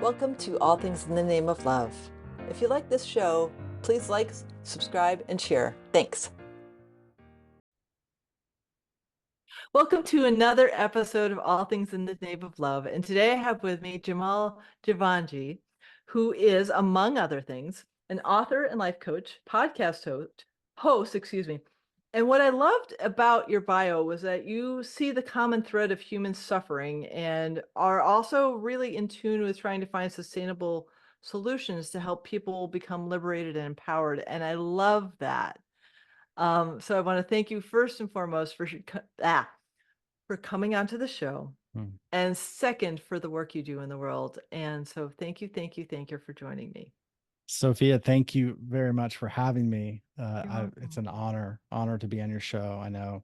Welcome to All Things in the Name of Love. If you like this show, please like, subscribe, and share. Thanks. Welcome to another episode of All Things in the Name of Love. And today I have with me Jamal Jivanjee, who is, among other things, an author and life coach, podcast host, And what I loved about your bio was that you see the common thread of human suffering and are also really in tune with trying to find sustainable solutions to help people become liberated and empowered. And I love that. So I want to thank you first and foremost for coming onto the show, and second for the work you do in the world. And so thank you for joining me. Sophia, thank you very much for having me. You're welcome. It's an honor to be on your show. I know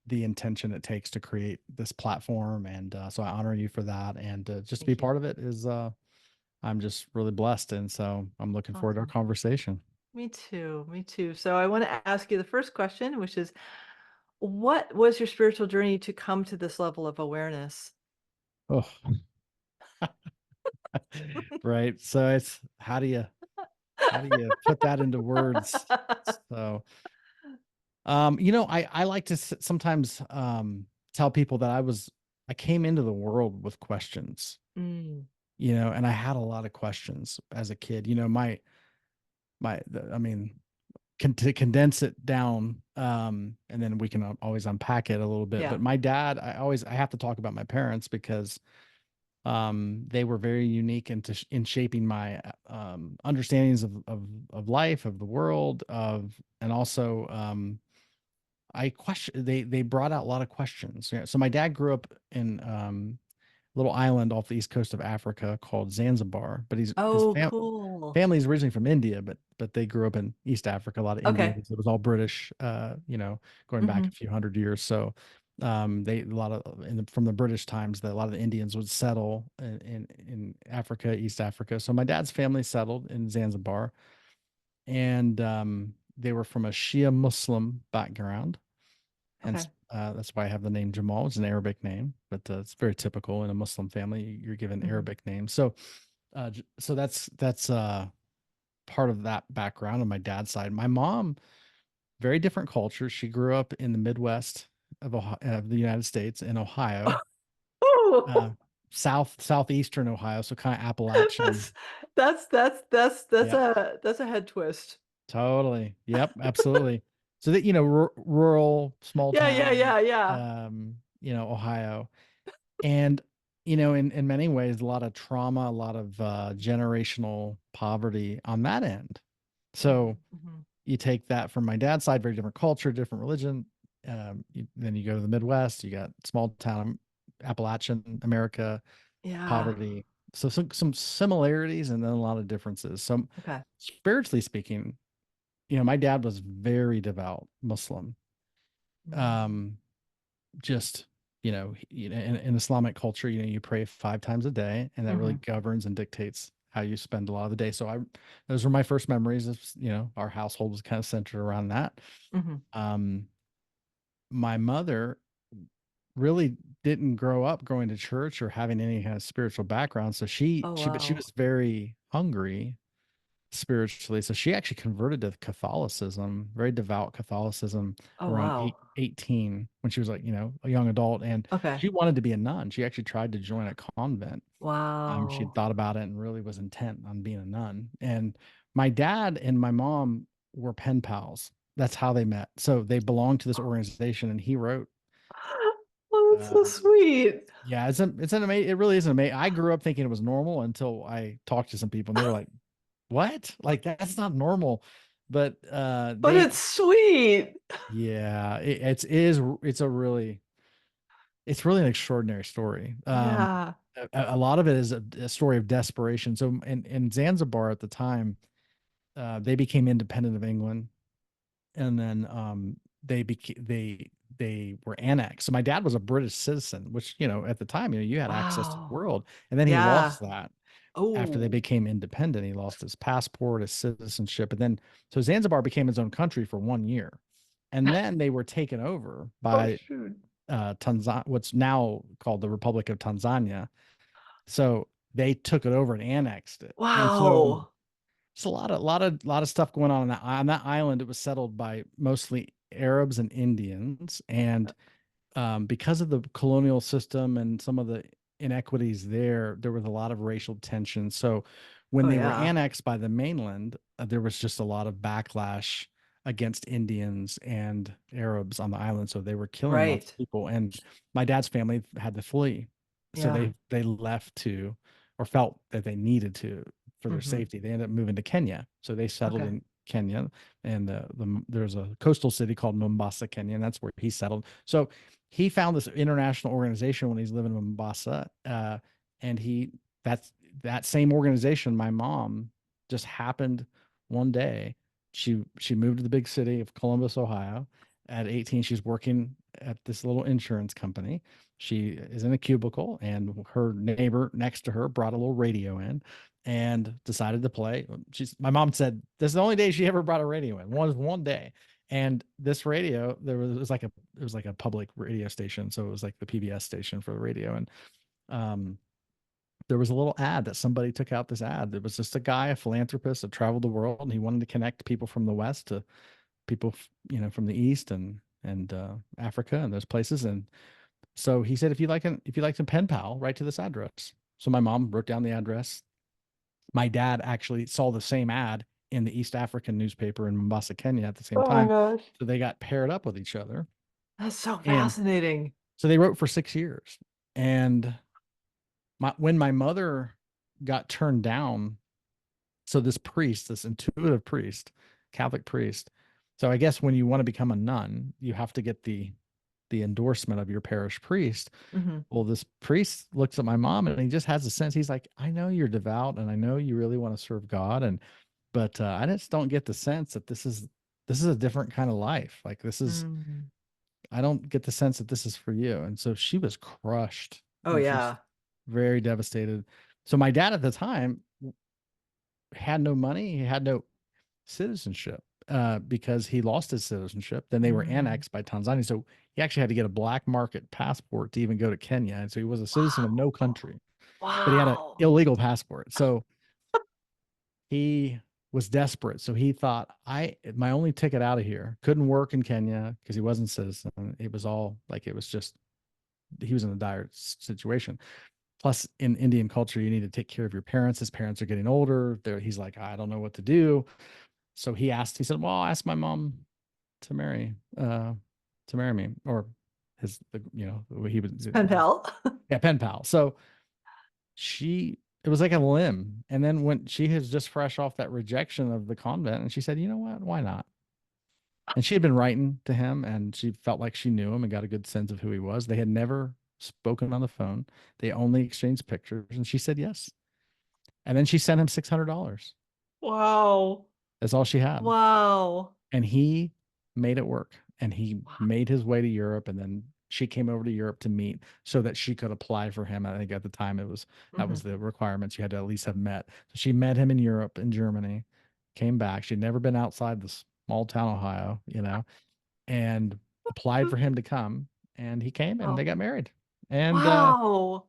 the intention it takes to create this platform, and so I honor you for that. And just to be part of it is, I'm just really blessed, and so I'm looking forward to our conversation. Me too. So I want to ask you the first question, which is, what was your spiritual journey to come to this level of awareness? Oh, right. So it's how do you put that into words? So, I like to sometimes tell people that I came into the world with questions, and I had a lot of questions as a kid. I mean, to condense it down, and then we can always unpack it a little bit. But my dad, I have to talk about my parents because they were very unique in shaping my understandings of life, of the world, and also they brought out a lot of questions. So my dad grew up in little island off the east coast of Africa called Zanzibar, but cool. family's originally from India, but they grew up in East Africa, a lot of Indians. It was all British, going back a few hundred years. So from the British times, that a lot of the Indians would settle in Africa, East Africa. So my dad's family settled in Zanzibar, and they were from a Shia Muslim background. Hence, that's why I have the name Jamal. It's an Arabic name, but it's very typical in a Muslim family. You're given Arabic names. So that's part of that background on my dad's side. My mom, very different culture. She grew up in the Midwest of the United States in Ohio, southeastern Ohio, so kind of Appalachian. That's a head twist. Totally. Yep. Absolutely. So that rural, small town. Yeah. Ohio, and in many ways, a lot of trauma, a lot of generational poverty on that end. So you take that from my dad's side, very different culture, different religion. Then you go to the Midwest, you got small town Appalachian America, poverty. So some similarities and then a lot of differences. So spiritually speaking, my dad was very devout Muslim. Just in Islamic culture, you pray 5 times a day, and that really governs and dictates how you spend a lot of the day. So those were my first memories of, our household was kind of centered around that. My mother really didn't grow up going to church or having any kind of spiritual background. So but she was very hungry spiritually. So she actually converted to Catholicism, very devout Catholicism, around 18, when she was like, a young adult. And she wanted to be a nun. She actually tried to join a convent. She'd thought about it and really was intent on being a nun. And my dad and my mom were pen pals. That's how they met. So they belonged to this organization, and he wrote. Oh, that's so sweet. Yeah, it's an amazing. It really is amazing. I grew up thinking it was normal until I talked to some people, and they were like, "What? Like that's not normal." But it's sweet. Yeah, it's really an extraordinary story. A lot of it is a story of desperation. So in Zanzibar at the time, they became independent of England, and then they were annexed. So my dad was a British citizen, which at the time, you had access to the world, and then he lost that. After they became independent, he lost his passport, his citizenship, and then so Zanzibar became its own country for 1 year, and then they were taken over by Tanzania, what's now called the Republic of Tanzania. So they took it over and annexed it. And so Wow. it's a lot of stuff going on on that island. It was settled by mostly Arabs and Indians, and because of the colonial system and some of the inequities there, there was a lot of racial tension. So when Oh they were yeah. annexed by the mainland, there was just a lot of backlash against Indians and Arabs on the island. So they were killing lots Right. of people. And my dad's family had to flee. So Yeah. they left to, or felt that they needed to for their Hmm. safety. They ended up moving to Kenya. So they settled Okay. in Kenya, and there's a coastal city called Mombasa, Kenya, and that's where he settled. So he found this international organization when he's living in Mombasa, and that's that same organization. My mom just happened one day. She moved to the big city of Columbus, Ohio. At 18, she's working at this little insurance company. She is in a cubicle, and her neighbor next to her brought a little radio in and decided to play. My mom said this is the only day she ever brought a radio in. One day. And this radio, it was like a public radio station. So it was like the PBS station for the radio. And um there was a little ad that somebody took out this ad. It was just a guy, a philanthropist that traveled the world, and he wanted to connect people from the West to people, from the East and Africa and those places. And so he said, if you like some pen pal, write to this address. So my mom wrote down the address. My dad actually saw the same ad in the East African newspaper in Mombasa, Kenya at the same Oh my time. gosh. So they got paired up with each other. That's so And fascinating. so they wrote for 6 years. And when my mother got turned down, so this priest, this intuitive priest, Catholic priest. So I guess when you want to become a nun, you have to get the endorsement of your parish priest. Hmm. Well, this priest looks at my mom and he just has a sense. He's like, I know you're devout and I know you really want to serve God, but I just don't get the sense that this is a different kind of life. Like Mm. I don't get the sense that this is for you. And so she was crushed. Oh She was yeah. very devastated. So my dad at the time had no money. He had no citizenship because he lost his citizenship. Then they were Mm. annexed by Tanzania. So he actually had to get a black market passport to even go to Kenya. And so he was a citizen of no Wow. country, but he had an Wow. illegal passport. So he was desperate. So he thought, my only ticket out of here, couldn't work in Kenya because he wasn't a citizen. It was all like, it was just, he was in a dire situation. Plus, in Indian culture, you need to take care of your parents. His parents are getting older. He's like, I don't know what to do. So he said, well, I'll ask my mom to marry me, or he was, Pen pal. yeah, pen pal. So it was like a limb. And then when she was just fresh off that rejection of the convent, and she said, you know what, why not? And she had been writing to him, and she felt like she knew him and got a good sense of who he was. They had never spoken on the phone. They only exchanged pictures, and she said yes. And then she sent him $600. Wow. That's all she had. Wow. And he made it work. And he made his way to Europe. And then she came over to Europe to meet so that she could apply for him. I think at the time that was Hmm. the requirements you had to at least have met. So she met him in Europe, in Germany, came back. She'd never been outside the small town, Ohio, and applied for him to come. And he came and they Oh. got married. And Wow.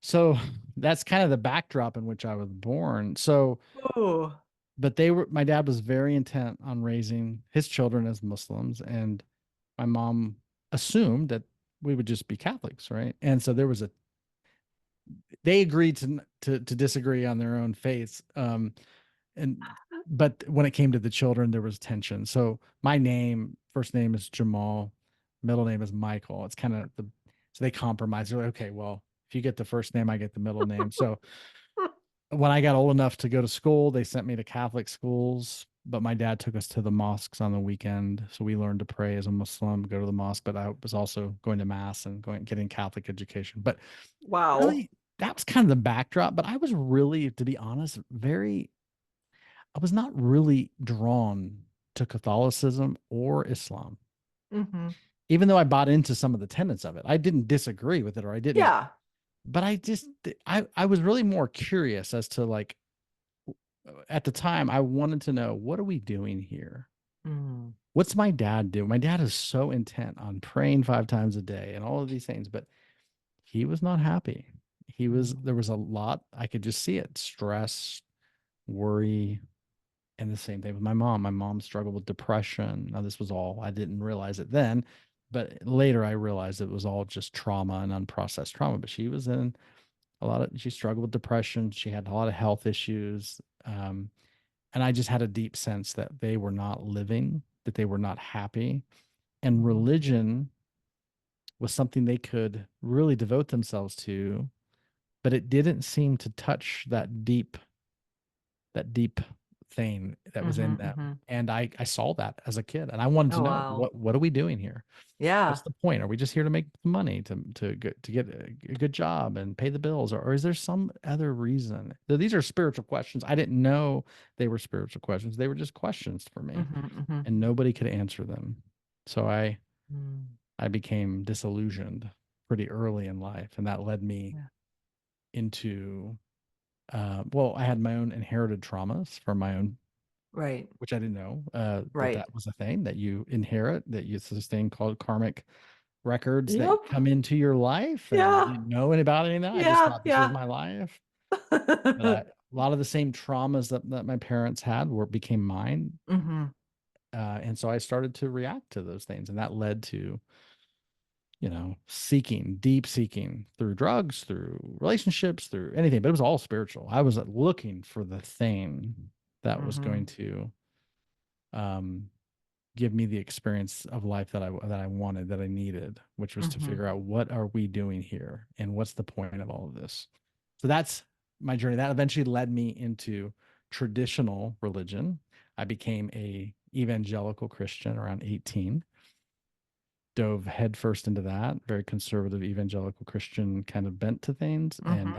so that's kind of the backdrop in which I was born. So, Oh. but my dad was very intent on raising his children as Muslims, and my mom assumed that we would just be Catholics, right? And so they agreed to disagree on their own faiths. But when it came to the children, there was tension. So my first name is Jamal, middle name is Michael. It's kind of so they compromised. They're like, okay, well, if you get the first name, I get the middle name. So when I got old enough to go to school, they sent me to Catholic schools, but my dad took us to the mosques on the weekend. So we learned to pray as a Muslim, go to the mosque, but I was also going to mass and getting Catholic education. But Wow. really, that was kind of the backdrop. But I was really, to be honest, I was not really drawn to Catholicism or Islam, Hmm. even though I bought into some of the tenets of it. I didn't disagree with it, or I didn't, Yeah. but I was really more curious as to, like, at the time I wanted to know, what are we doing here? Mm. What's my dad do? My dad is so intent on praying 5 times a day and all of these things, but he was not happy. there was a lot, I could just see it, stress, worry. And the same thing with my mom. My mom struggled with depression. Now, this was all, I didn't realize it then, but later I realized it was all just trauma and unprocessed trauma. But she was in she struggled with depression. She had a lot of health issues. And I just had a deep sense that they were not living, that they were not happy. And religion was something they could really devote themselves to, but it didn't seem to touch that deep thing that was in them. And I saw that as a kid, and I wanted to Oh, know, wow. what are we doing here? Yeah. What's the point? Are we just here to make money, to get a good job and pay the bills, or is there some other reason? So these are spiritual questions. I didn't know they were spiritual questions. They were just questions for me, and nobody could answer them. So I became disillusioned pretty early in life, and that led me into well, I had my own inherited traumas from my own, Right. which I didn't know that Right. that was a thing that you inherit, that it's this thing called karmic records that Yep. come into your life. And I Yeah. didn't know any about any of that. I just Yeah. thought this was Yeah. my life. But a lot of the same traumas that my parents had became mine. And so I started to react to those things. And that led to, deep seeking through drugs, through relationships, through anything, but it was all spiritual. I was looking for the thing that was going to um, give me the experience of life that I wanted, that I needed, which was to figure out, what are we doing here and what's the point of all of this. So that's my journey. That eventually led me into traditional religion. I became a evangelical Christian around 18, dove headfirst into that very conservative evangelical Christian kind of bent to things. And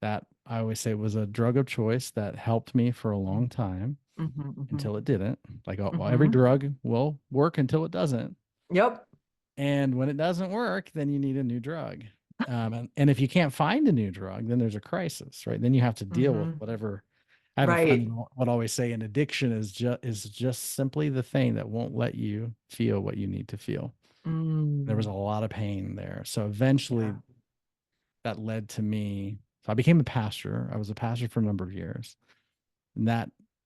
that I always say was a drug of choice that helped me for a long time until it didn't. Like, well, every drug will work until it doesn't. Yep. And when it doesn't work, then you need a new drug. And if you can't find a new drug, then there's a crisis, right? Then you have to deal with whatever. I have a friend Right. who would always say an addiction is just simply the thing that won't let you feel what you need to feel. There was a lot of pain there. So eventually that led to me. So I became a pastor. I was a pastor for a number of years. And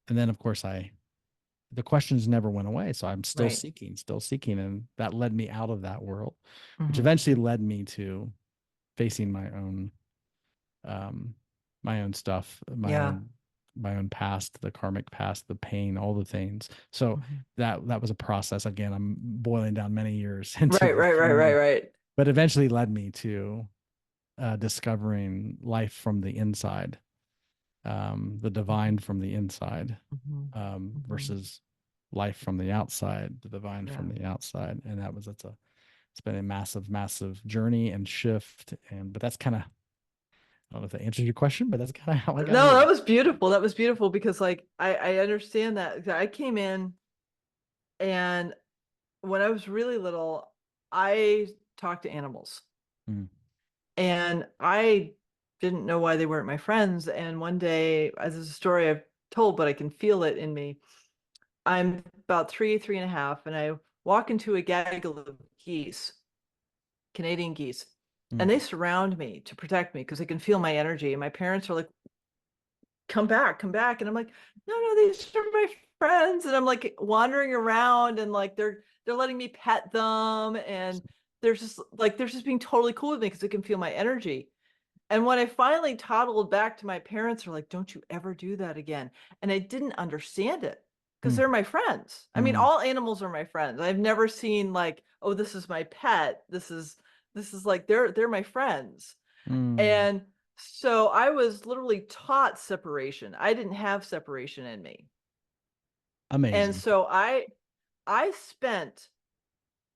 then of course the questions never went away. So I'm still seeking. And that led me out of that world, which eventually led me to facing my own stuff, my own past, the karmic past, the pain, all the things. So that was a process. Again, I'm boiling down many years into Right. this Right. Right. Right. journey, Right. but eventually led me to discovering life from the inside, the divine from the inside, versus life from the outside, the divine from the outside. And it's been a massive, massive journey and shift. But that's kind of, I don't know if that answers your question, but that's kind of how I got No, that here. was beautiful. That was beautiful because like I understand that. I came in and when I was really little, I talked to animals. Mm. And I didn't know why they weren't my friends. And one day, as is a story I've told, but I can feel it in me. I'm about three and a half, and I walk into a gaggle of geese, Canadian geese, and Mm. they surround me to protect me because they can feel my energy. And my parents are like, come back, come back. And I'm like, no, these are my friends. And I'm like wandering around and like they're letting me pet them. And they're just being totally cool with me because they can feel my energy. And when I finally toddled back to my parents, are like, don't you ever do that again. And I didn't understand it because Mm. they're my friends. I mean, Mm. all animals are my friends. I've never seen like, oh, this is my pet. This is like they're my friends. Mm. And so I was literally taught separation. I didn't have separation in me. And Amazing. so I spent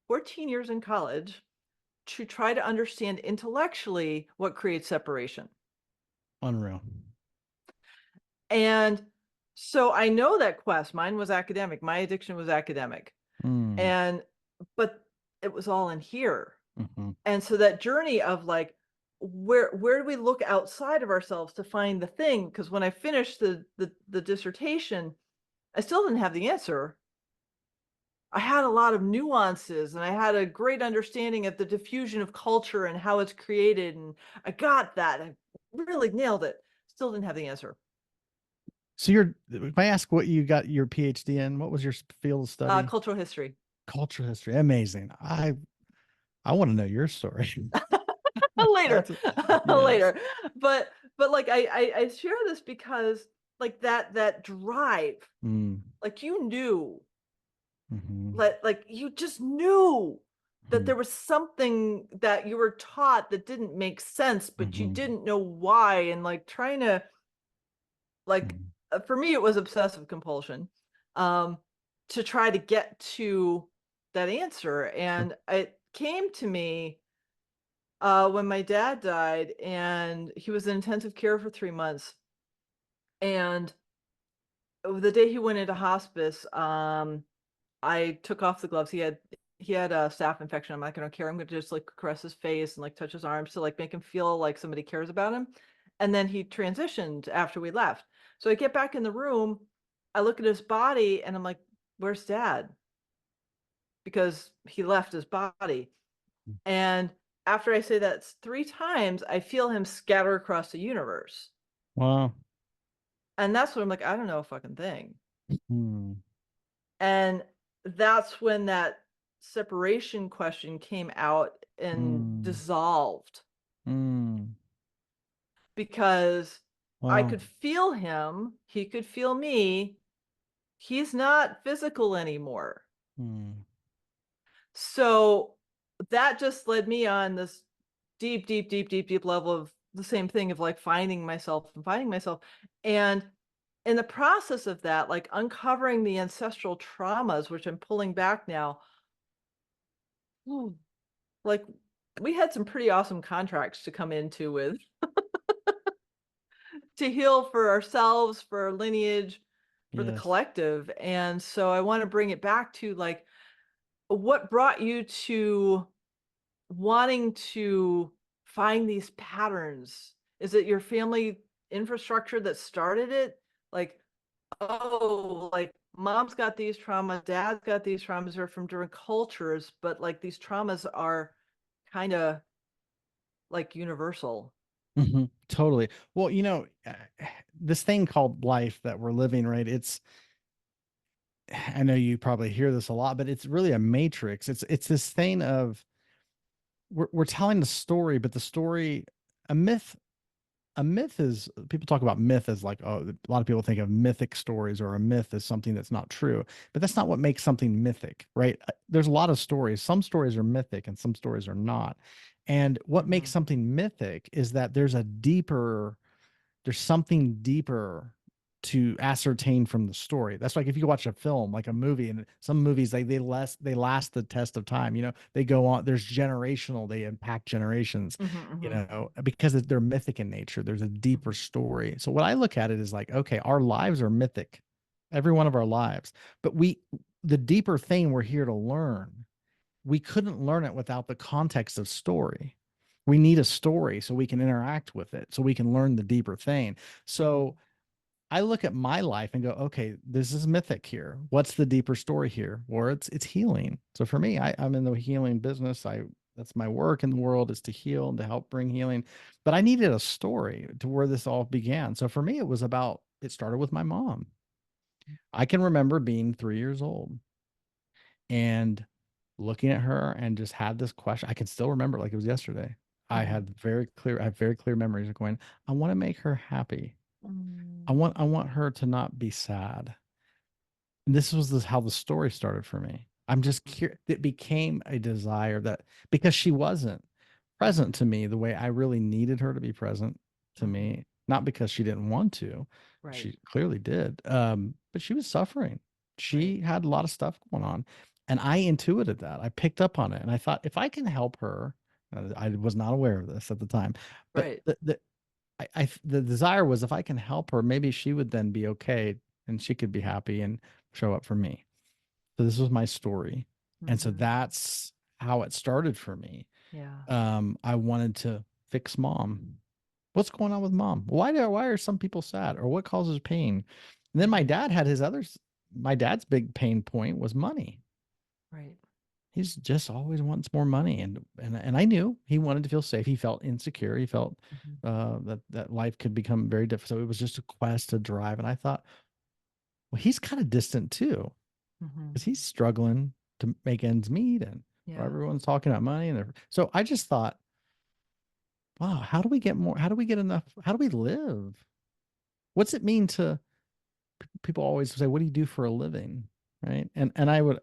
14 years in college to try to understand intellectually what creates separation. Unreal. And so I know that quest, mine was academic, my addiction was academic. Mm. And but it was all in here. Mm-hmm. And so that journey of like where do we look outside of ourselves to find the thing? Because when I finished the dissertation, I still didn't have the answer. I had a lot of nuances and I had a great understanding of the diffusion of culture and how it's created. And I got that. I really nailed it. Still didn't have the answer. So if I ask what you got your PhD in, what was your field of study? Cultural history. Cultural history. Amazing. I want to know your story. Later. That's yes. Later. But like I share this because like that drive, Mm, like you knew, hmm like you just knew that hmm there was something that you were taught that didn't make sense, but you hmm didn't know why. And like trying to like hmm for me it was obsessive compulsion, um to try to get to that answer. Sure. And it came to me when my dad died, and he was in intensive care for 3 months. And the day he went into hospice, I took off the gloves. He had a staph infection. I'm not going to care. I'm going to just like caress his face and like touch his arms to like make him feel like somebody cares about him. And then he transitioned after we left. So I get back in the room, I look at his body, and I'm like, "Where's Dad?" Because he left his body. And after I say that 3 times, I feel him scatter across the universe. Wow. And that's when I'm like, I don't know a fucking thing. Mm, And that's when that separation question came out and mm, dissolved, mm. because I Wow. could feel him, he could feel me. He's not physical anymore. Mm, So that just led me on this deep, deep, deep, deep, deep level of the same thing of like finding myself and finding myself. And in the process of that, like uncovering the ancestral traumas, which I'm pulling back now, like we had some pretty awesome contracts to come into with to heal for ourselves, for our lineage, for the yes. collective. And so I want to bring it back to like what brought you to wanting to find these patterns? Is it your family infrastructure that started it? Like, oh, like mom's got these traumas, dad's got these traumas, are from different cultures, but like these traumas are kind of like universal. Totally. Well, this thing called life that we're living, right? I know you probably hear this a lot, but it's really a matrix. It's this thing of we're telling the story, but the story, a myth, a myth is people talk about myth as like, oh, a lot of people think of mythic stories or a myth as something that's not true, but that's not what makes something mythic, right? There's a lot of stories. Some stories are mythic and some stories are not. And what makes Hmm. something mythic is that there's something deeper to ascertain from the story. That's like if you watch a film, like a movie, and some movies they last the test of time. They go on. There's generational. They impact generations. Hmm. Hmm. Because they're mythic in nature. There's a deeper Hmm. story. So what I look at it is like, okay, our lives are mythic, every one of our lives. But the deeper thing we're here to learn, we couldn't learn it without the context of story. We need a story so we can interact with it, so we can learn the deeper thing. Hmm. So I look at my life and go, okay, this is mythic here. What's the deeper story here? Or it's healing. So for me, I'm in the healing business. That's my work in the world, is to heal and to help bring healing. But I needed a story to where this all began. So for me, it started with my mom. I can remember being 3 years old and looking at her and just had this question. I can still remember it like it was yesterday. Hmm. I have very clear memories of going, I want to make her happy. I want her to not be sad. And how the story started for me. I'm just curious. It became a desire that because she wasn't present to me the way I really needed her to be present to Hmm. me, not because she didn't want to, Right. she clearly did. But she was suffering. Right. She had a lot of stuff going on, and I intuited that. I picked up on it, and I thought if I can help her, I was not aware of this at the time, but Right. the desire was if I can help her, maybe she would then be okay and she could be happy and show up for me. So this was my story. And so Hmm. that's how it started for me. Yeah. I wanted to fix mom. What's going on with mom? Why are some people sad, or what causes pain? And then Hmm. my dad's big pain point was money. Right. He's just always wants more money, and I knew he wanted to feel safe. He felt insecure. He felt Mhm. that life could become very difficult. So it was just a quest to drive. And I thought, well, he's kind of distant too, Mhm. because he's struggling to make ends meet, and Yeah. everyone's talking about money. So I just thought, wow, how do we get more? How do we get enough? How do we live? What's it mean to people always say, what do you do for a living? Right. And I would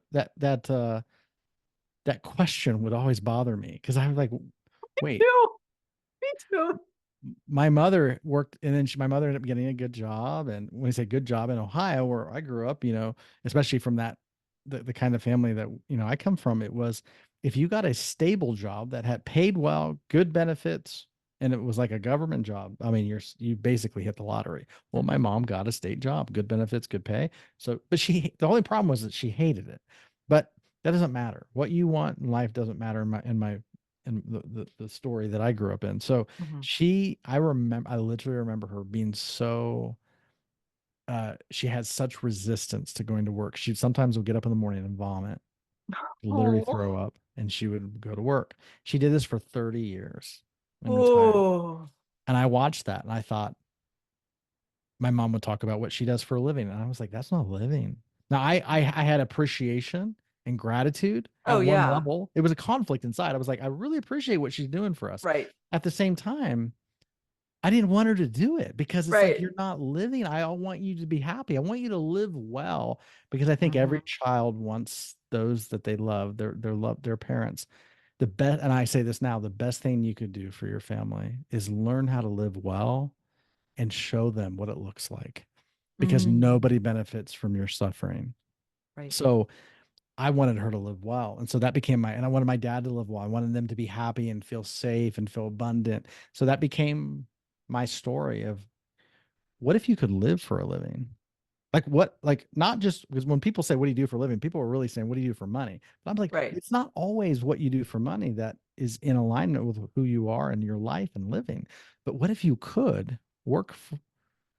that question would always bother me because I was like, wait, Too. Me too. my mother worked, and then my mother ended up getting a good job. And when I say good job in Ohio, where I grew up, especially from the kind of family that, I come from, it was, if you got a stable job that had paid well, good benefits, and it was like a government job, I mean, you basically hit the lottery. Well, my Mhm. mom got a state job, good benefits, good pay. So, but the only problem was that she hated it. But that doesn't matter. What you want in life doesn't matter in the story that I grew up in. So Mhm. I literally remember her being so, she had such resistance to going to work. She sometimes would get up in the morning and vomit, literally Oh. throw up, and she would go to work. She did this for 30 years and retired. Oh. And I watched that and I thought, my mom would talk about what she does for a living. And I was like, that's not living. Now I had appreciation and gratitude Oh at one yeah. level. It was a conflict inside. I was like, I really appreciate what she's doing for us. Right. At the same time, I didn't want her to do it because it's like, Right. you're not living. I want you to be happy. I want you to live well, because I think every Mhm. child wants those that they love, their parents. The best, and I say this now, the best thing you could do for your family is learn how to live well and show them what it looks like, because Mm. nobody benefits from your suffering. Right. So I wanted her to live well. And so that became and I wanted my dad to live well. I wanted them to be happy and feel safe and feel abundant. So that became my story of, what if you could live for a living? Like not just because when people say, what do you do for a living? People are really saying, what do you do for money? But I'm like, Right. it's not always what you do for money that is in alignment with who you are in your life and living. But what if you could work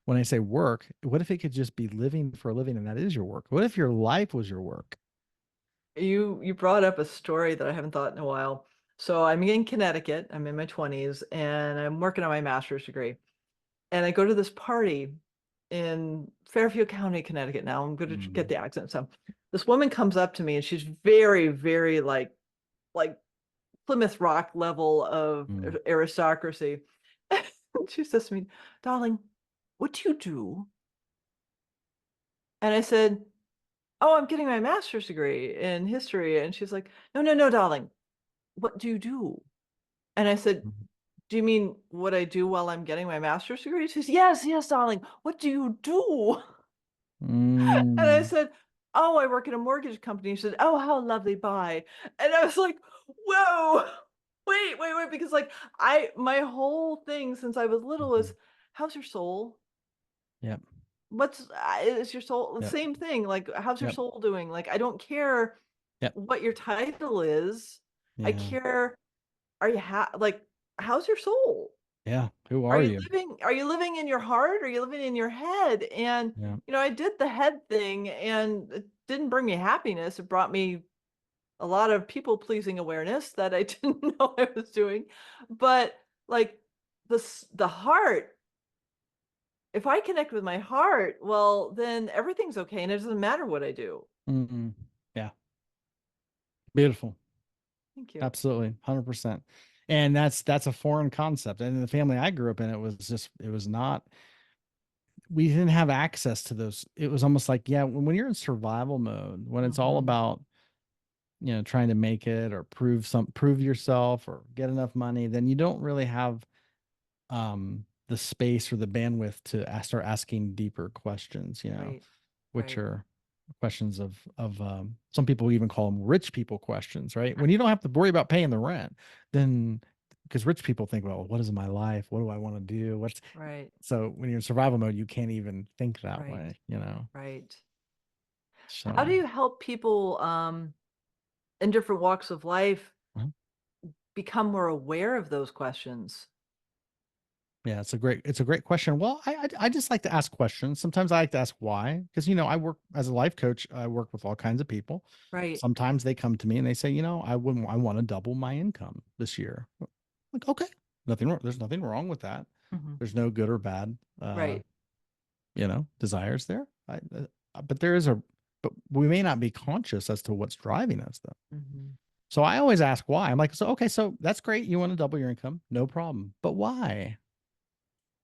when I say work, what if it could just be living for a living and that is your work? What if your life was your work? You brought up a story that I haven't thought in a while. So I'm in Connecticut. I'm in my 20s and I'm working on my master's degree. And I go to this party in Fairfield County, Connecticut. Now I'm going to get Mm, the accent. So this woman comes up to me and she's very, very like Plymouth Rock level of mm, aristocracy. She says to me, "Darling, what do you do?" And I said, "Oh, I'm getting my master's degree in history." And she's like, "No, no, no, darling. What do you do?" And I said, mm, "Do you mean what I do while I'm getting my master's degree?" She says, "Yes, yes, darling. What do you do?" And I mm, said, "Oh, I work at a mortgage company." She said, "Oh, how lovely. Bye." And I was like, "Whoa, wait, wait, wait." Because like my whole thing since I was little is, mhm. how's your soul? Yep, What's is your soul the yep, same thing? Like, how's your yep, soul doing? Like, I don't care yep, what your title is. I yeah, care, are you like, how's your soul? yeah. Who are you? Are you living in your heart? Or are you living in your head? And, Yeah. I did the head thing and it didn't bring me happiness. It brought me a lot of people pleasing awareness that I didn't know I was doing. But like the heart, if I connect with my heart, well, then everything's okay and it doesn't matter what I do. Mm, yeah. Beautiful. Thank you. Absolutely. 100%. And that's a foreign concept. And in the family I grew up in, it was not, we didn't have access to those. It was almost like, yeah, when you're in survival mode, when it's all Mhm. about, trying to make it or prove yourself or get enough money, then you don't really have the space or the bandwidth to start asking deeper questions, Right. which Right. are questions of some people even call them rich people questions, right? When you don't have to worry about paying the rent, then, because rich people think, well, what is my life? What do I want to do? What's Right. So when you're in survival mode, you can't even think that Right. way. Right. How do So you help people in different walks of life uh, become more aware of those questions? Yeah, it's a great question. Well, I just like to ask questions. Sometimes I like to ask why, because I work as a life coach. I work with all kinds of people. Right. Sometimes they come to me and they say, I want to double my income this year. Like, okay, nothing wrong. There's nothing wrong with that. Hmm. There's no good or bad, Right. desires there. But there is but we may not be conscious as to what's driving us though. Hmm. So I always ask why. I'm like, so okay, so that's great. You want to double your income, no problem. But why?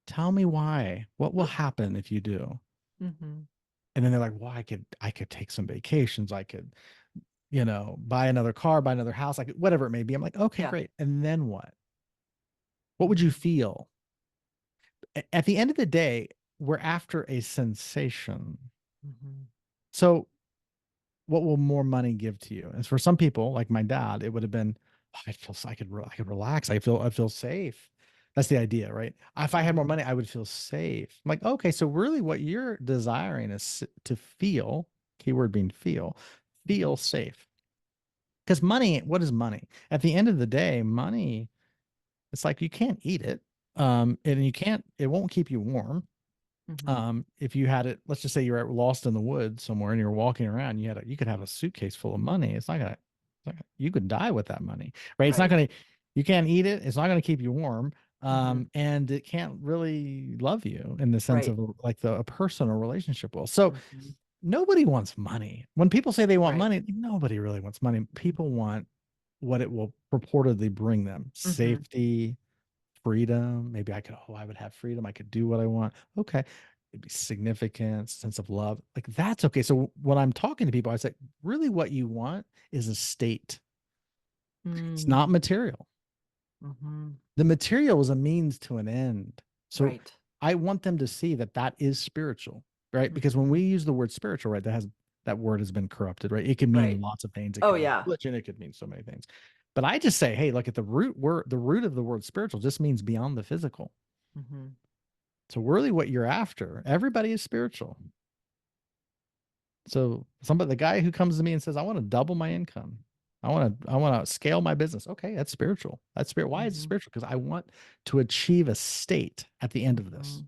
Tell me why. What will happen if you do? Hmm. And then they're like, well, I could take some vacations. I could, buy another car, buy another house, like whatever it may be. I'm like, okay, Yeah. great. And then what? What would you Hmm. feel? At the end of the day, we're after a sensation. Hmm. So what will more money give to you? And for some people, like my dad, it would have been, oh, I could relax. I feel safe. That's the idea, right? If I had more Hmm. money, I would feel safe. I'm like, okay, so really what you're desiring is to feel, keyword being feel Hmm. safe. Because money, what is money? At the end of the day, money, it's like you can't eat it. And it won't keep you warm. Hmm. If you had it, let's just say you're lost in the woods somewhere and you're walking around, you could have a suitcase full of money. You could die with that money, right? It's not Right. gonna, you can't eat it. It's not gonna keep you warm. Hmm. And it can't really love you in the sense Right. of like a personal relationship will. So Hmm. nobody wants money. When people say they want Right. money, nobody really wants money. People want what it will purportedly bring them: Hmm. safety, freedom. Maybe I would have freedom. I could do what I want. Okay. It'd be significance, sense of love. Like that's okay. So when I'm talking to people, I say, really what you want is a state. It's Hmm. not material. Hmm. The material is a means to an end. So Right. I want them to see that that is spiritual, right? Because when Hmm. we use the word spiritual, right, that word has been corrupted, right? It can mean Right. lots of things. It Oh could mean yeah. religion. It could mean so many things. But I just say, hey, look at the root of the word spiritual just means beyond the physical. Hmm. So really what you're after, everybody is spiritual. So the guy who comes to me and says, I want to double my income. I want to scale my business. Okay, that's spiritual. That's spirit. Why is it Hmm. spiritual? Because I want to achieve a state at the end of this. Hmm.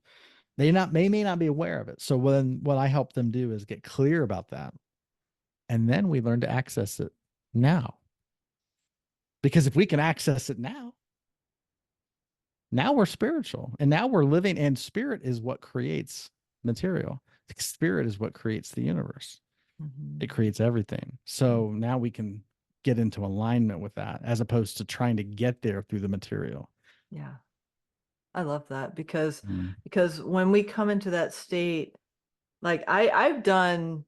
They may not be aware of it. So then what I help them do is get clear about that. And then we learn to access it now. Because if we can access it now we're spiritual. And now we're living, and spirit is what creates material. Spirit is what creates the universe. It Hmm. creates everything. So now we can get into alignment with that as opposed to trying to get there through the material. Yeah. I love that because Mm. when we come into that state, like I've done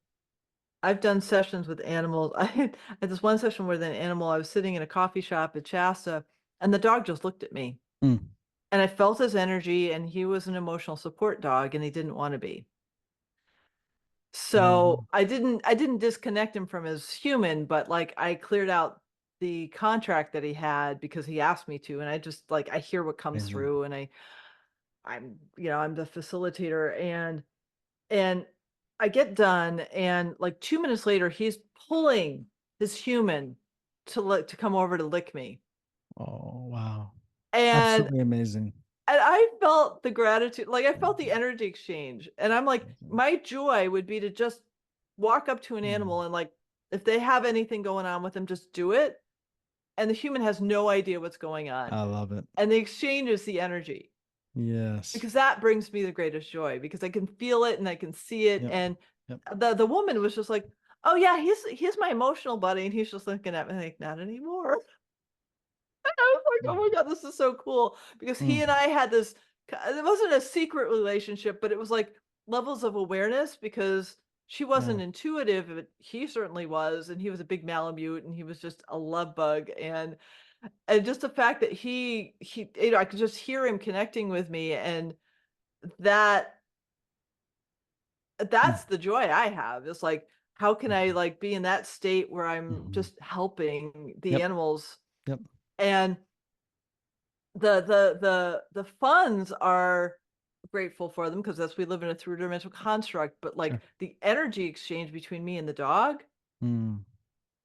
sessions with animals. I had this one session where the animal, I was sitting in a coffee shop at Shasta, and the dog just looked at me. Mm. And I felt his energy, and he was an emotional support dog, and he didn't want to be. So Amazing. I didn't disconnect him from his human, but like I cleared out the contract that he had because he asked me to. And I just like I hear what comes Amazing. through, and I'm the facilitator, and I get done, and like 2 minutes later, he's pulling his human to come over to lick me. Oh, wow. And Absolutely amazing. I felt the gratitude, like I felt the energy exchange. And I'm like, Amazing. my joy would be to just walk up to an Mm. animal and like if they have anything going on with them, just do it. And the human has no idea what's going on. I love it. And the exchange is the energy. Yes. Because that brings me the greatest joy because I can feel it and I can see it. Yep. And Yep. the woman was just like, "Oh yeah, he's my emotional buddy," and he's just looking at me like, "Not anymore." And I was like, "Oh my god, this is so cool!" Because he and Mm. I had this. It wasn't a secret relationship, but it was like levels of awareness because she Yeah. wasn't intuitive, but he certainly was, and he was a big Malamute, and he was just a love bug, and just the fact that I could just hear him connecting with me, and that Mm. that's the joy I have. It's like, how can I Mhm. like be in that state where I'm Mhm. just helping the Yep. animals Yep. and the funds are grateful for them because that's we live in a three-dimensional construct, but like Sure. the energy exchange between me and the dog, Mm.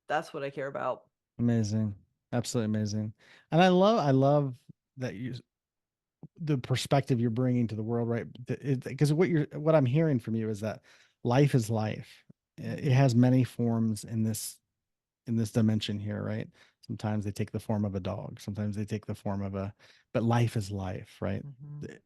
that's what I care about. Amazing. Absolutely amazing. And I love that the perspective you're bringing to the world, right? Because what I'm hearing from you is that life is life. It Mhm. has many forms in this dimension here, right? Sometimes they take the form of a dog, sometimes they take the form of but life is life, right? Mhm.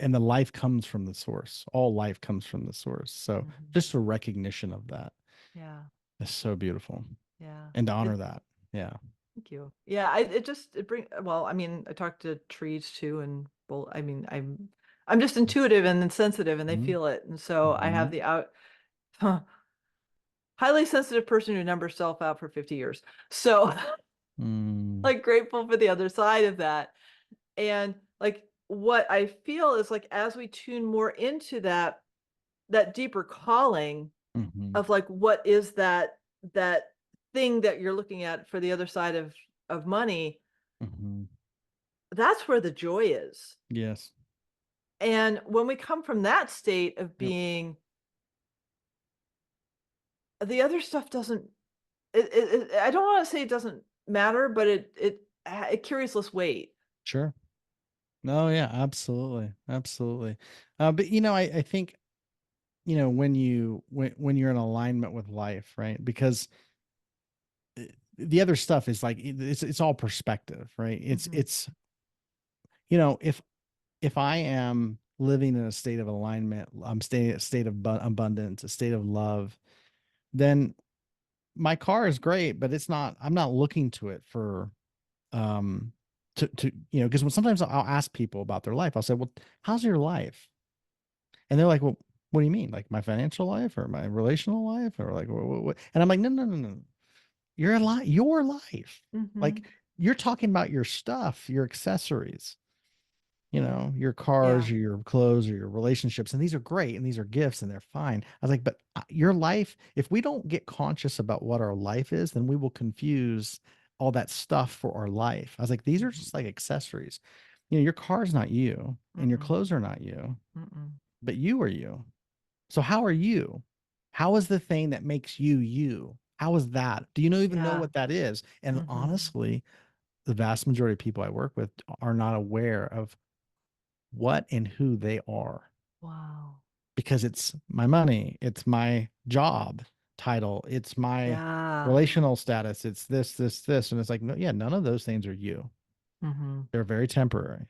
And the life comes from the source. All life comes from the source. So Mhm. just a recognition of that Yeah. is so beautiful. Yeah. And to honor It that. Yeah. Thank you. Yeah, it bring well, I mean, I talk to trees too, and well, I mean, I'm just intuitive and then sensitive, and they Mhm. feel it, and so I have Mhm. the out highly sensitive person who numbers self out for 50 years. So Mm. like grateful for the other side of that. And like what I feel is like as we tune more into that deeper calling Mhm. of like what is that thing that you're looking at for the other side of money, Mhm. that's where the joy is. Yes. And when we come from that state of Yep. being, the other stuff doesn't, I don't want to say it doesn't matter, but it carries less weight. Sure. No, yeah, absolutely. Absolutely. But I think, when you're in alignment with life, right? Because the other stuff is like it's all perspective, right? Mhm, If I am living in a state of alignment, I'm staying a state of abundance, a state of love, then my car is great, but I'm not looking to it for um because when sometimes I'll ask people about their life, I'll say, well, how's your life? And they're like, well, what do you mean? Like my financial life or my relational life or like what? And I'm like, no, no, no, no. Your life. mhm. Like you're talking about your stuff, your accessories, your cars Yeah. or your clothes or your relationships. And these are great and these are gifts and they're fine. I was like, but your life, if we don't get conscious about what our life is, then we will confuse all that stuff for our life. I was like, these are Mhm. just like accessories. Your car's not you and your Mm-mm. clothes are not you, Mm-mm. but you are you. So how are you? How is the thing that makes you you? How is that? Do you even know Yeah. what that is? And Mhm. honestly, the vast majority of people I work with are not aware of what and who they are Wow. because it's my money, it's my job title, it's my Yeah. relational status, it's this. And it's like, no, yeah, none of those things are you. Mhm. They're very temporary,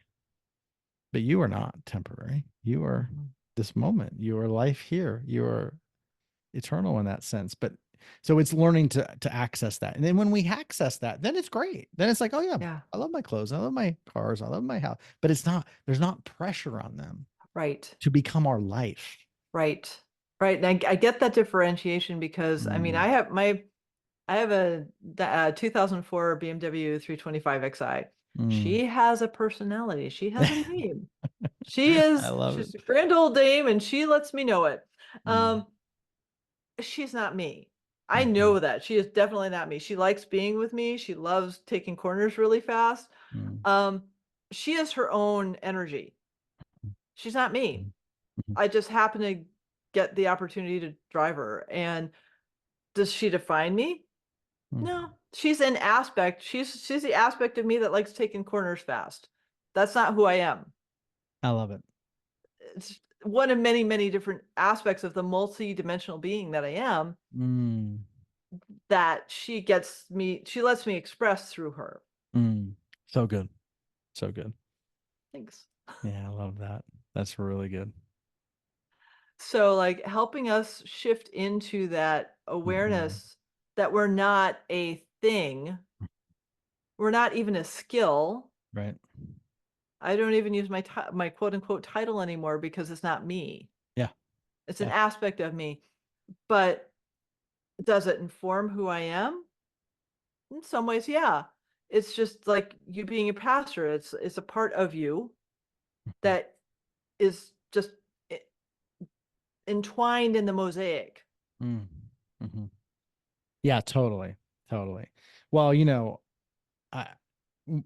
but you are not temporary. You are Mhm. this moment, you are life here, you are eternal in that sense. But so it's learning to access that. And then when we access that, then it's great. Then it's like, oh yeah, Yeah. I love my clothes, I love my cars, I love my house. But there's not pressure on them Right. to become our life. Right. Right. And I get that differentiation because I mean, Mm, I have a 2004 BMW 325 Xi. mm. She has a personality. She has a name. I love it. She's a grand old dame and she lets me know it. Mm, Um, she's not me. I mhm, know that. She is definitely not me. She likes being with me. She loves taking corners really fast. mm, Um, she has her own energy. She's not me. mhm, mhm, I just happen to get the opportunity to drive her. And does she define me? mhm. No. She's an aspect. She's the aspect of me that likes taking corners fast. That's not who I am. I love it. It's one of many, many different aspects of the multi-dimensional being that I am Mm, that she lets me express through her. mm. So good. So good. Thanks. Yeah, I love that. That's really good. So like helping us shift into that Mhm. awareness that we're not a thing, we're not even a skill. Right. I don't even use my quote unquote title anymore because it's not me. Yeah. It's an Yeah. aspect of me. But does it inform who I am? In some ways, yeah. It's just like you being a pastor. It's a part of you Mhm. that is just e- entwined in the mosaic. Mm, mhm. Yeah, totally. Totally. Well, I,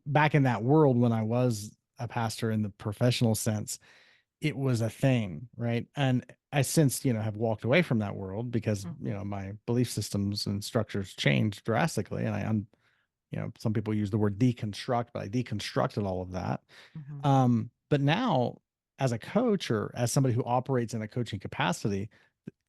back in that world when I was a pastor in the professional sense, it was a thing, right? And I since, have walked away from that world because, Mhm, my belief systems and structures changed drastically. And some people use the word deconstruct, but I deconstructed all of that. mhm, But now, as a coach or as somebody who operates in a coaching capacity,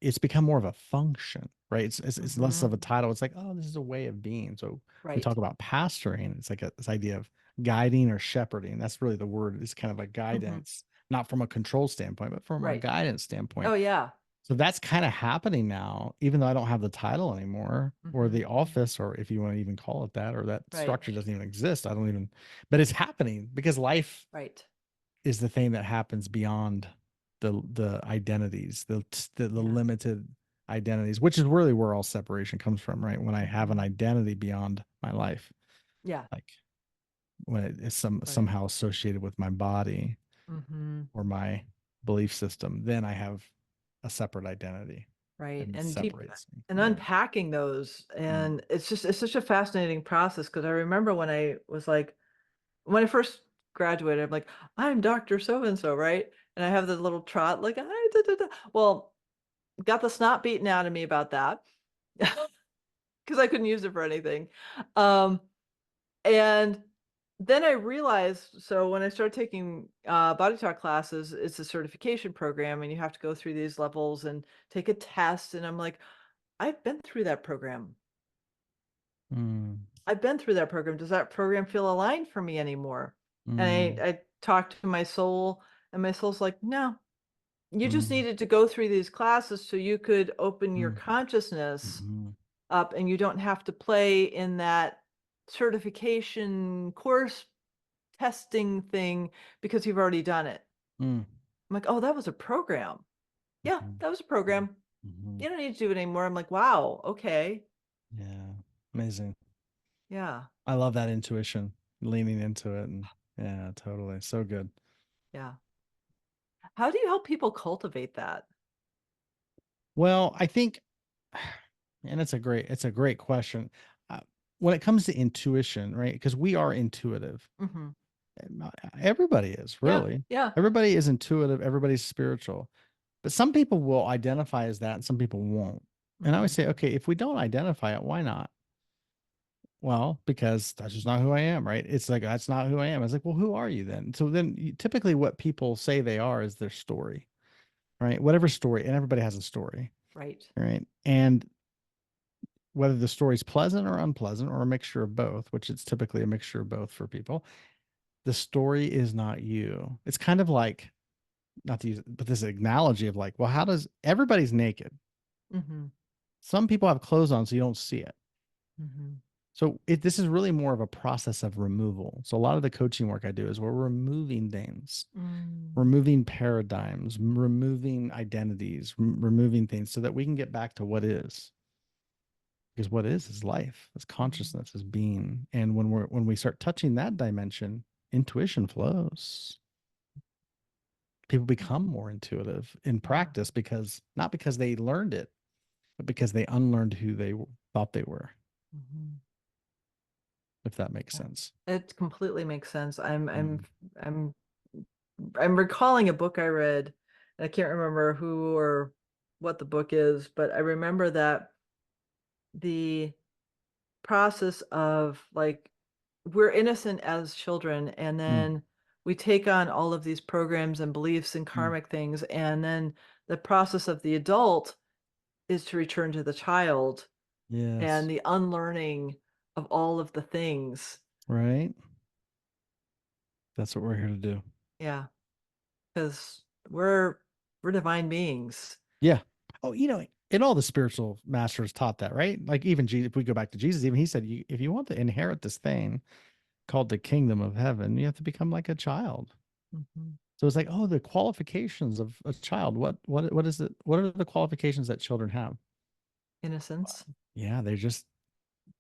it's become more of a function, right? It's less of Mm-hmm. a title. It's like, oh, this is a way of being. So we talk Right. about pastoring. It's like this idea of guiding or shepherding. That's really the word. It's kind of a Mm-hmm. guidance, not from a control standpoint, but from a Right. guidance Oh standpoint. yeah. So that's kind of happening now, even though I don't have the title anymore or Mm-hmm. the office, or if you want to even call it that, or that Right. structure doesn't even exist. I don't even, but it's happening because life Right. is the thing that happens beyond the identities, the Yeah. limited identities, which is really where all separation comes from, right? When I have an Mm-hmm. identity beyond my life, Yeah. like when it is Right. somehow associated with my body Mm-hmm. or my belief system, then I have a separate identity Right. and it And deep separates me. and Yeah. unpacking those. Mm. And it's such a fascinating process because I remember when I was like, when I first graduated, I'm like, I'm Dr. So and so, right? And I have the little trot, like, "I da, da, da." Well, got the snot beaten out of me about that because I couldn't use it for anything. Um, and then I realized, so when I started taking body talk classes, it's a certification program, and you have to go through these levels and take a test. And I'm like, I've been through that program. Mm. I've been through that program. Does that program feel aligned for me anymore? And Mm. I talked to my soul, and my soul's like, no, you just Mm. needed to go through these classes so you could open your Mm. consciousness Mm. up and you don't have to play in that certification course testing thing because you've already done it. Mm. I'm like, oh, that was a program. Yeah, Mhm. that was a program. Mhm. You don't need to do it anymore. I'm like, wow, okay. Yeah. Amazing. Yeah, I love that intuition, leaning into it. And yeah, totally. So good. yeah. How do you help people cultivate that? Well, I think, and it's a great question. Uh, when it comes to intuition, right? Because we are intuitive. Hmm. Everybody is Yeah, really. yeah. Everybody is intuitive. Everybody's spiritual. But some people will identify as that and some people won't. And I always Hmm. say, okay, if we don't identify it, why not? Well, because that's just not who I am, right? It's like, that's not who I am. I was like, well, who are you then? So then typically what people say they are is their story, right? Whatever story, and everybody has a story, Right. right? And whether the story's pleasant or unpleasant or a mixture of both, which it's typically a mixture of both for people, the story is not you. It's kind of like, not to use it, but this analogy of like, well, how does everybody's naked? Hmm. Some people have clothes on so you don't see it. Hmm. So this is really more of a process of removal. So a lot of the coaching work I do is we're removing things, Mm. removing paradigms, removing identities, removing things so that we can get back to what is. Because what is life, is Mhm. consciousness, is being. And when we start touching that dimension, intuition flows. People become more intuitive in Yeah. practice because not because they learned it, but because they unlearned who they thought they were, Mhm. if that makes Yeah. sense. It completely makes sense. Mm. I'm I'm recalling a book I read, and I can't remember who or what the book is, but I remember that the process of like we're innocent as children, and Mm. then we take on all of these programs and beliefs and Mm. karmic things, and then the process of the adult is to return to the child and Yes. the unlearning of all of the things. Right. That's what we're here to do. Yeah, because we're divine beings. Yeah. Oh, and all the spiritual masters taught that, right? Like even Jesus, if we go back to Jesus, even he said, if you want to inherit this thing called the kingdom of heaven, you have to become like a child. Mhm. So it's like, oh, the qualifications of a child. What is it? What are the qualifications that children have? Innocence. Yeah,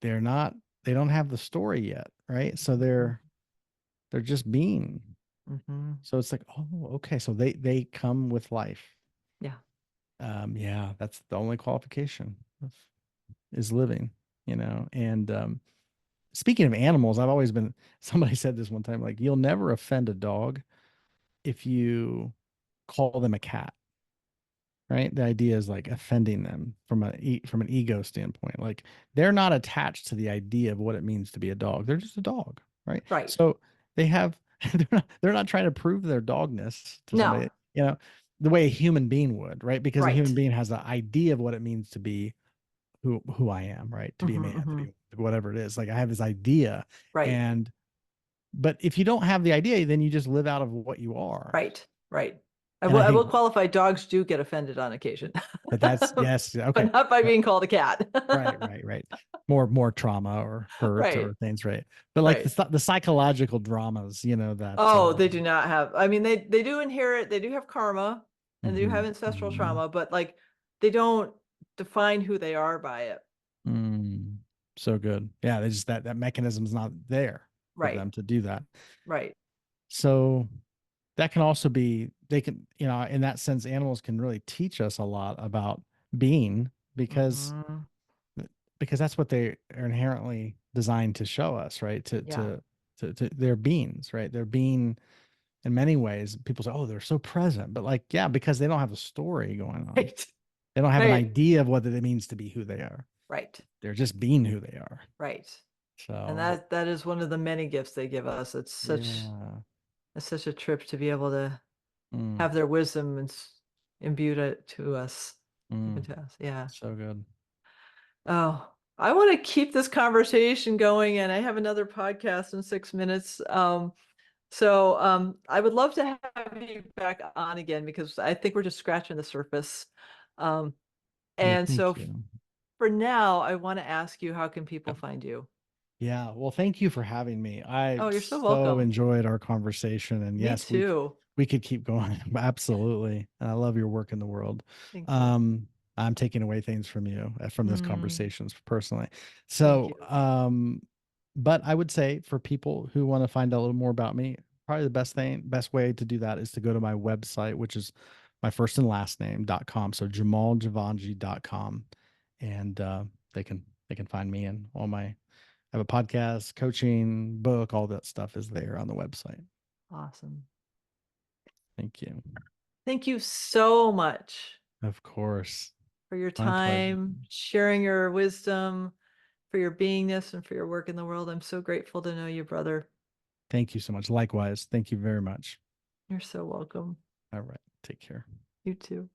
they're not they don't have the story yet, right? So Mhm. they're just being. Mhm. So it's like, oh, okay. So they come with life. Yeah. Yeah, that's the only qualification is living, And speaking of animals, I've always been somebody said this one time, like you'll never offend a dog if you call them a cat. Right. The idea is like offending them from an ego standpoint. Like they're not attached to the idea of what it means to be a dog. They're just a dog. Right. Right. So they have they're not trying to prove their dogness to No. somebody, the way a human being would, right? Because a human Right. being has the idea of what it means to be who I am, right? To be a Hmm. man, to Hmm. be whatever it is. Like I have this idea, Right. and but if you don't have the idea, then you just live out of what you are. Right. Right. I And will, I I will think qualify dogs do get offended on occasion, that that's yes, but okay. not by But being called a cat. right, right, right. More trauma or hurt or Right. things, right? But like Right. the psychological dramas, that Oh, they do not have, I mean, they do inherit, they do have karma and they do have mhm, ancestral mhm. trauma, but like they don't define who they are by it. Mm, so good. Yeah, they just that mechanism's not there for Right. them to do that. Right. So that can also be they can, in that sense, animals can really teach us a lot about being Hmm. because that's what they are inherently designed to show us, right? Yeah. To their beings, right? Their being in many ways, people say, oh, they're so present. But like, yeah, because they don't have a story going on. Right. They don't have an Right. idea of what it means to be who they are. Right. They're just being who they are. Right. And So that is one of the many gifts they give us. yeah. It's such a trip to be able to Mm, have their wisdom and imbued it to us, given mm, to us. Yeah. so good. Oh, I want to keep this conversation going, and I have another podcast in 6 minutes. I would love to have you back on again because I think we're just scratching the surface. Um, Well, and so thank f- you. for now, I want to ask you, how can people Yep. find you? Yeah. Well, thank you for having me. I Oh, you're so so welcome. enjoyed our conversation. And Me yes, too. we could keep going. Absolutely. And I love your work in the world. Thank you. Um, I'm taking away things from you from this Mm, conversations personally. thank So, you. but I would say for people who want to find out a little more about me, probably the best way to do that is to go to my website, which is my first and last name.com. So jamaljivanjee.com. And they can find me and all my I have a podcast, coaching, book, all that stuff is there on the website. Awesome. Thank you. Thank you so much Of course. for your My pleasure. time, sharing your wisdom, for your beingness, and for your work in the world. I'm so grateful to know you, brother. Thank you so much. Likewise. Thank you very much. You're so welcome. All right. Take care. You too.